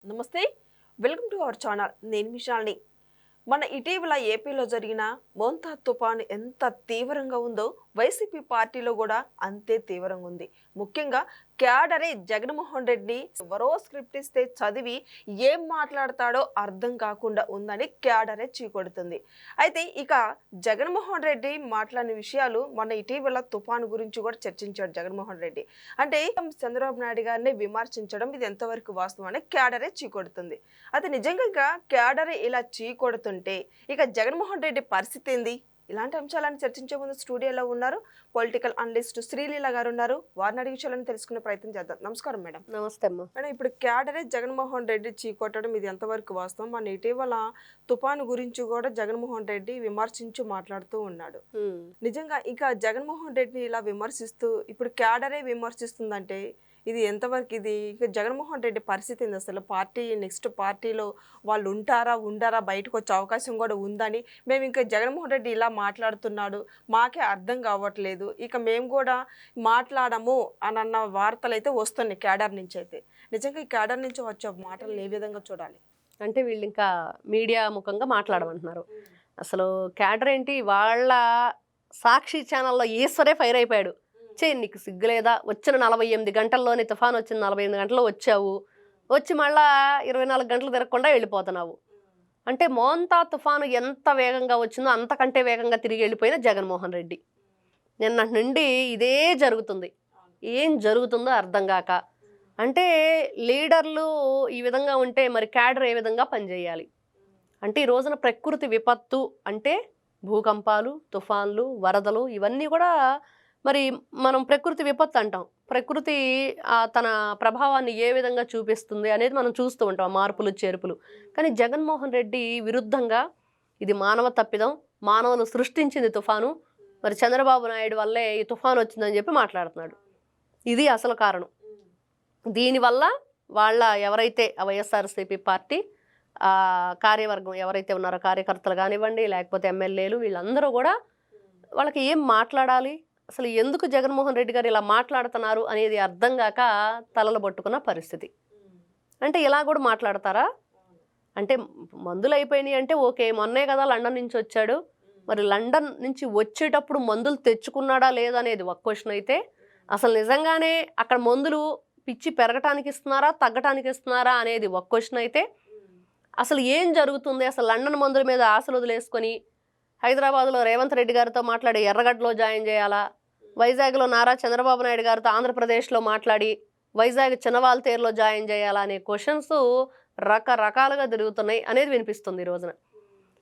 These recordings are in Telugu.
నమస్తే, వెల్కమ్ టు అవర్ ఛానల్. నేను విశాల్ని. మన ఇటీవల ఏపీలో జరిగిన మోంతా తుఫాను ఎంత తీవ్రంగా ఉందో వైసీపీ పార్టీలో కూడా అంతే తీవ్రంగా ఉంది. ముఖ్యంగా క్యాడరే జగన్మోహన్ రెడ్డి ఎవరో స్క్రిప్ట్ ఇస్తే చదివి ఏం మాట్లాడతాడో అర్థం కాకుండా ఉందని క్యాడరే చీకొడుతుంది. అయితే ఇక జగన్మోహన్ రెడ్డి మాట్లాడిన విషయాలు మొన్న ఇటీవల తుఫాను గురించి కూడా చర్చించాడు జగన్మోహన్ రెడ్డి. అంటే చంద్రబాబు నాయుడు గారిని విమర్శించడం ఇది ఎంతవరకు వాస్తవం అని క్యాడరే చీకొడుతుంది. అయితే నిజంగా క్యాడరే ఇలా చీకొడుతుంటే ఇక జగన్మోహన్ రెడ్డి పరిస్థితి ఏంది? ఇలాంటి అంశాలను చర్చించే ముందు స్టూడియోలో ఉన్నారు పొలిటికల్ అనలిస్ట్ శ్రీలీల గారు ఉన్నారు. వారిని అడిగి విషయాలను తెలుసుకునే ప్రయత్నం చేద్దాం. నమస్కారం మేడం. నమస్తే అమ్మా. మేడం, ఇప్పుడు క్యాడరే జగన్మోహన్ రెడ్డి చీకొట్టడం ఇది ఎంతవరకు వాస్తవం? మన ఇటీవల తుఫాను గురించి కూడా జగన్మోహన్ రెడ్డి విమర్శించి మాట్లాడుతూ ఉన్నాడు. నిజంగా ఇంకా జగన్మోహన్ రెడ్డిని ఇలా విమర్శిస్తూ ఇప్పుడు క్యాడరే విమర్శిస్తుందంటే ఇది ఎంతవరకు ఇది ఇక జగన్మోహన్ రెడ్డి పరిస్థితి ఏంది? అసలు పార్టీ నెక్స్ట్ పార్టీలో వాళ్ళు ఉండరా బయటకు వచ్చే అవకాశం కూడా ఉందని మేము ఇంకా జగన్మోహన్ రెడ్డి ఇలా మాట్లాడుతున్నాడు మాకే అర్థం కావట్లేదు, ఇక మేము కూడా మాట్లాడము అని అన్న వార్తలు అయితే వస్తున్నాయి క్యాడర్ నుంచి. అయితే నిజంగా ఈ క్యాడర్ నుంచి వచ్చే మాటలు ఏ విధంగా చూడాలి? అంటే వీళ్ళు ఇంకా మీడియా ముఖంగా మాట్లాడమంటున్నారు. అసలు క్యాడర్ ఏంటి, వాళ్ళ సాక్షి ఛానల్లో ఈశ్వరే ఫైర్ అయిపోయాడు. నీకు సిగ్గులేదా, వచ్చిన 48 గంటల్లోనే తుఫాన్ వచ్చిన 48 గంటల్లో వచ్చావు, వచ్చి మళ్ళా 24 గంటలు తిరగకుండా వెళ్ళిపోతున్నావు అంటే మోంతా తుఫాను ఎంత వేగంగా వచ్చిందో అంతకంటే వేగంగా తిరిగి వెళ్ళిపోయిన జగన్మోహన్ రెడ్డి. నిన్నటి నుండి ఇదే జరుగుతుంది. ఏం జరుగుతుందో అర్థం కాక అంటే లీడర్లు ఈ విధంగా ఉంటే మరి క్యాడర్ ఏ విధంగా పనిచేయాలి అంటే ఈ రోజున ప్రకృతి విపత్తు అంటే భూకంపాలు, తుఫాన్లు, వరదలు ఇవన్నీ కూడా మరి మనం ప్రకృతి విపత్తు అంటాం. ప్రకృతి తన ప్రభావాన్ని ఏ విధంగా చూపిస్తుంది అనేది మనం చూస్తూ ఉంటాం, మార్పులు చేర్పులు. కానీ జగన్మోహన్ రెడ్డి విరుద్ధంగా ఇది మానవ తప్పిదం, మానవులు సృష్టించింది తుఫాను, మరి చంద్రబాబు నాయుడు వల్లే ఈ తుఫాను వచ్చిందని చెప్పి మాట్లాడుతున్నాడు. ఇది అసలు కారణం. దీనివల్ల వాళ్ళ ఎవరైతే వైఎస్ఆర్సీపీ పార్టీ కార్యవర్గం ఎవరైతే ఉన్నారో కార్యకర్తలు కానివ్వండి లేకపోతే ఎమ్మెల్యేలు వీళ్ళందరూ కూడా వాళ్ళకి ఏం మాట్లాడాలి, అసలు ఎందుకు జగన్మోహన్ రెడ్డి గారు ఇలా మాట్లాడుతున్నారు అనేది అర్థం కాక తలలు పట్టుకున్న పరిస్థితి. అంటే ఇలా కూడా మాట్లాడతారా? అంటే మందులు అయిపోయినాయి అంటే ఓకే, మొన్నే కదా లండన్ నుంచి వచ్చాడు, మరి లండన్ నుంచి వచ్చేటప్పుడు మందులు తెచ్చుకున్నాడా లేదా అనేది ఒక క్వశ్చన్ అయితే, అసలు నిజంగానే అక్కడ మందులు పిచ్చి పెరగటానికి ఇస్తున్నారా తగ్గటానికి ఇస్తున్నారా అనేది ఒక క్వశ్చన్ అయితే, అసలు ఏం జరుగుతుంది, అసలు లండన్ మందుల మీద ఆశలు వదిలేసుకొని హైదరాబాద్లో రేవంత్ రెడ్డి గారితో మాట్లాడి ఎర్రగడ్డలో జాయిన్ చేయాలా, వైజాగ్లో నారా చంద్రబాబు నాయుడు గారితో ఆంధ్రప్రదేశ్లో మాట్లాడి వైజాగ్ చిన్నవాల్తేరులో జాయిన్ చేయాలా అనే క్వశ్చన్స్ రకరకాలుగా తిరుగుతున్నాయి అనేది వినిపిస్తుంది ఈ రోజున.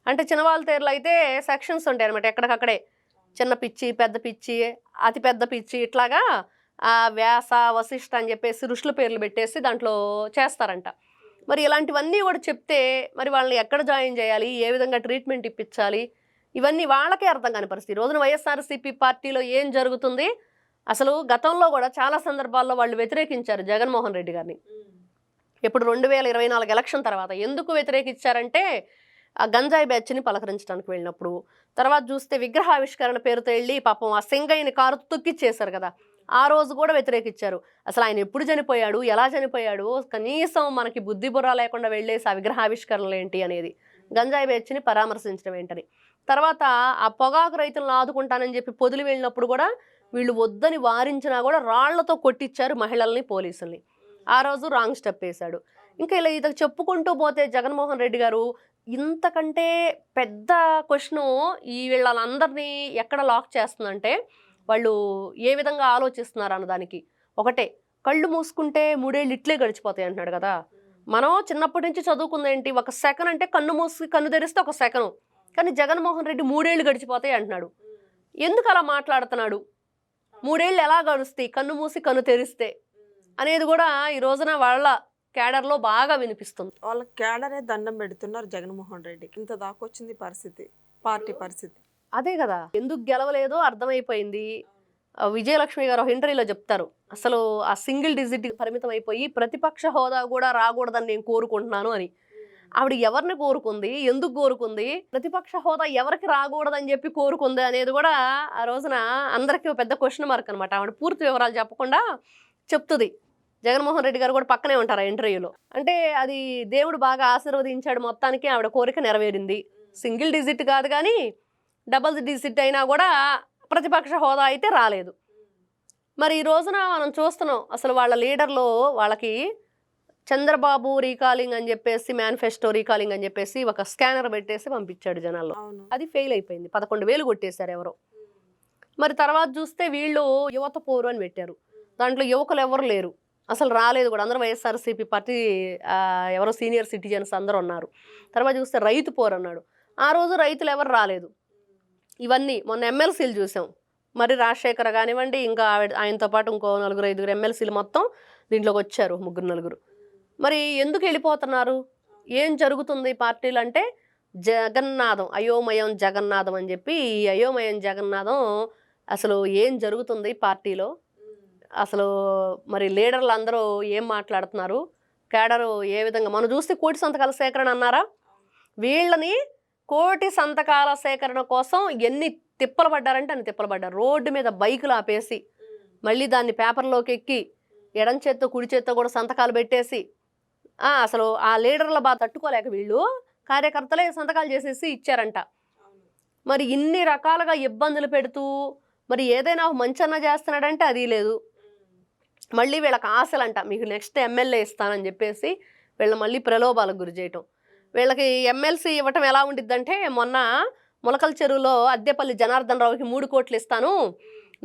అంటే చిన్నవాల్తేరులో అయితే సెక్షన్స్ ఉంటాయి అనమాట, ఎక్కడికక్కడే చిన్న పిచ్చి, పెద్ద పిచ్చి, అతి పెద్ద పిచ్చి, ఇట్లాగా వ్యాస వశిష్ఠ అని చెప్పేసి ఋషుల పేర్లు పెట్టేసి దాంట్లో చేస్తారంట. మరి ఇలాంటివన్నీ కూడా చెప్తే మరి వాళ్ళని ఎక్కడ జాయిన్ చేయాలి, ఏ విధంగా ట్రీట్మెంట్ ఇప్పించాలి, ఇవన్నీ వాళ్ళకే అర్థం కాని పరిస్థితి. ఈ రోజున వైఎస్ఆర్సీపీ పార్టీలో ఏం జరుగుతుంది, అసలు గతంలో కూడా చాలా సందర్భాల్లో వాళ్ళు వ్యతిరేకించారు జగన్మోహన్ రెడ్డి గారిని. ఇప్పుడు 2024 ఎలక్షన్ తర్వాత ఎందుకు వ్యతిరేకించారంటే ఆ గంజాయి బ్యాచ్ని పలకరించడానికి వెళ్ళినప్పుడు, తర్వాత చూస్తే విగ్రహావిష్కరణ పేరుతో వెళ్ళి పాపం ఆ సింగయ్యని కారు తొక్కిచ్చేశారు కదా, ఆ రోజు కూడా వ్యతిరేకించారు. అసలు ఆయన ఎప్పుడు చనిపోయాడు, ఎలా చనిపోయాడు, కనీసం మనకి బుద్ధి బుర్ర లేకుండా వెళ్ళేసి ఆ విగ్రహావిష్కరణలు ఏంటి అనేది, గంజాయి బ్యాచ్ని పరామర్శించడం ఏంటని. తర్వాత ఆ పొగాకు రైతులను ఆదుకుంటానని చెప్పి పొదిలి వెళ్ళినప్పుడు కూడా వీళ్ళు వద్దని వారించినా కూడా రాళ్లతో కొట్టించారు మహిళల్ని, పోలీసుల్ని. ఆ రోజు రాంగ్ స్టెప్ వేశాడు. ఇంకా ఇలా ఇది చెప్పుకుంటూ పోతే జగన్మోహన్ రెడ్డి గారు ఇంతకంటే పెద్ద క్వశ్చను ఈ వీళ్ళందరినీ ఎక్కడ లాక్ చేస్తుందంటే వాళ్ళు ఏ విధంగా ఆలోచిస్తున్నారు అన్నదానికి. ఒకటే, కళ్ళు మూసుకుంటే 3 ఏళ్ళు ఇట్లే గడిచిపోతాయి అంటున్నాడు కదా. మనం చిన్నప్పటి నుంచి చదువుకుందేంటి, ఒక సెకండ్ అంటే కన్ను మూసి కన్ను తెరిస్తే ఒక సెకండ్, కానీ జగన్మోహన్ రెడ్డి 3 ఏళ్ళు గడిచిపోతాయి అంటున్నాడు. ఎందుకు అలా మాట్లాడుతున్నాడు? 3 ఏళ్ళు ఎలా గడుస్తాయి కన్ను మూసి కన్ను తెరిస్తే అనేది కూడా ఈ రోజున వాళ్ళ క్యాడర్లో బాగా వినిపిస్తుంది. వాళ్ళ క్యాడరే దండం పెడుతున్నారు జగన్మోహన్ రెడ్డికి. ఇంత దాకా వచ్చింది పరిస్థితి, పార్టీ పరిస్థితి. అదే కదా, ఎందుకు గెలవలేదో అర్థమైపోయింది. విజయలక్ష్మి గారు ఒక ఇంటర్వ్యూలో చెప్తారు, అసలు ఆ సింగిల్ డిజిట్ పరిమితం అయిపోయి ప్రతిపక్ష హోదా కూడా రాకూడదని నేను కోరుకుంటున్నాను అని. ఆవిడ ఎవరిని కోరుకుంది, ఎందుకు కోరుకుంది, ప్రతిపక్ష హోదా ఎవరికి రాకూడదని చెప్పి కోరుకుంది అనేది కూడా ఆ రోజున అందరికీ పెద్ద క్వశ్చన్ మార్క్ అనమాట. ఆవిడ పూర్తి వివరాలు చెప్పకుండా చెప్తుంది. జగన్మోహన్ రెడ్డి గారు కూడా పక్కనే ఉంటారు ఆ ఇంటర్వ్యూలో. అంటే అది దేవుడు బాగా ఆశీర్వదించాడు, మొత్తానికి ఆవిడ కోరిక నెరవేరింది. సింగిల్ డిజిట్ కాదు కానీ డబుల్ డిజిట్ అయినా కూడా ప్రతిపక్ష హోదా అయితే రాలేదు. మరి ఈ రోజున మనం చూస్తున్నాం అసలు వాళ్ళ లీడర్లో వాళ్ళకి చంద్రబాబు రీకాలింగ్ అని చెప్పేసి, మేనిఫెస్టో రీకాలింగ్ అని చెప్పేసి ఒక స్కానర్ పెట్టేసి పంపించాడు జనాల్లో. అవును. అది ఫెయిల్ అయిపోయింది. 11,000 కొట్టేశారు ఎవరో. మరి తర్వాత చూస్తే వీళ్ళు యువత పోరు అని పెట్టారు. దాంట్లో యువకులు ఎవరు లేరు, అసలు రాలేదు కూడా. అందరూ వైఎస్ఆర్సీపీ పార్టీ ఎవరో సీనియర్ సిటిజన్స్ అందరూ ఉన్నారు. తర్వాత చూస్తే రైతు పోరు అన్నాడు. ఆ రోజు రైతులు ఎవరు రాలేదు. ఇవన్నీ మొన్న ఎమ్మెల్సీలు చూసాం. మరి రాజశేఖర్ కానివ్వండి, ఇంకా ఆయనతో పాటు ఇంకో 4-5 ఎమ్మెల్సీలు మొత్తం దీంట్లోకి వచ్చారు, 3-4. మరి ఎందుకు వెళ్ళిపోతున్నారు, ఏం జరుగుతుంది పార్టీలు అంటే జగన్నాథం, అయోమయం జగన్నాథం అని చెప్పి. ఈ అయోమయం జగన్నాథం అసలు ఏం జరుగుతుంది పార్టీలో, అసలు మరి లీడర్లు అందరూ ఏం మాట్లాడుతున్నారు, కేడరు ఏ విధంగా. మనం చూస్తే కోటి సంతకాల సేకరణ అన్నారా, వీళ్ళని కోటి సంతకాల సేకరణ కోసం ఎన్ని తిప్పలు పడ్డారంటే అన్ని తిప్పలు పడ్డారు. రోడ్డు మీద బైకులు ఆపేసి మళ్ళీ దాన్ని పేపర్లోకి ఎక్కి ఎడం చేత్తో కుడి చేత్తో కూడా సంతకాలు పెట్టేసి అసలు ఆ లీడర్ల బాధ తట్టుకోలేక వీళ్ళు కార్యకర్తలే సంతకాలు చేసేసి ఇచ్చారంట. మరి ఇన్ని రకాలుగా ఇబ్బందులు పెడుతూ మరి ఏదైనా మంచన్నా చేస్తున్నాడంటే అది లేదు. మళ్ళీ వీళ్ళకి ఆశలంట, మీకు నెక్స్ట్ ఎమ్మెల్యే ఇస్తానని చెప్పేసి వీళ్ళ మళ్ళీ ప్రలోభాలకు గురి చేయటం. వీళ్ళకి ఎమ్మెల్సీ ఇవ్వటం ఎలా ఉండిద్దంటే, మొన్న మొలకల చెరువులో అద్దెపల్లి జనార్దన్ రావుకి 3 కోట్లు ఇస్తాను,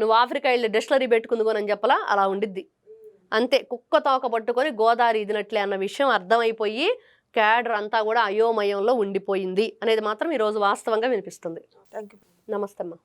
నువ్వు ఆఫ్రికా వెళ్ళి డిస్టిలరీ పెట్టుకుందుకోనని చెప్పలా, అలా ఉండిద్ది. అంతే, కుక్క తోక పట్టుకొని గోదావరి ఇదినట్లే అన్న విషయం అర్థమైపోయి క్యాడర్ అంతా కూడా అయోమయంలో ఉండిపోయింది అనేది మాత్రం ఈరోజు వాస్తవంగా వినిపిస్తుంది. Thank you. నమస్తే అమ్మా.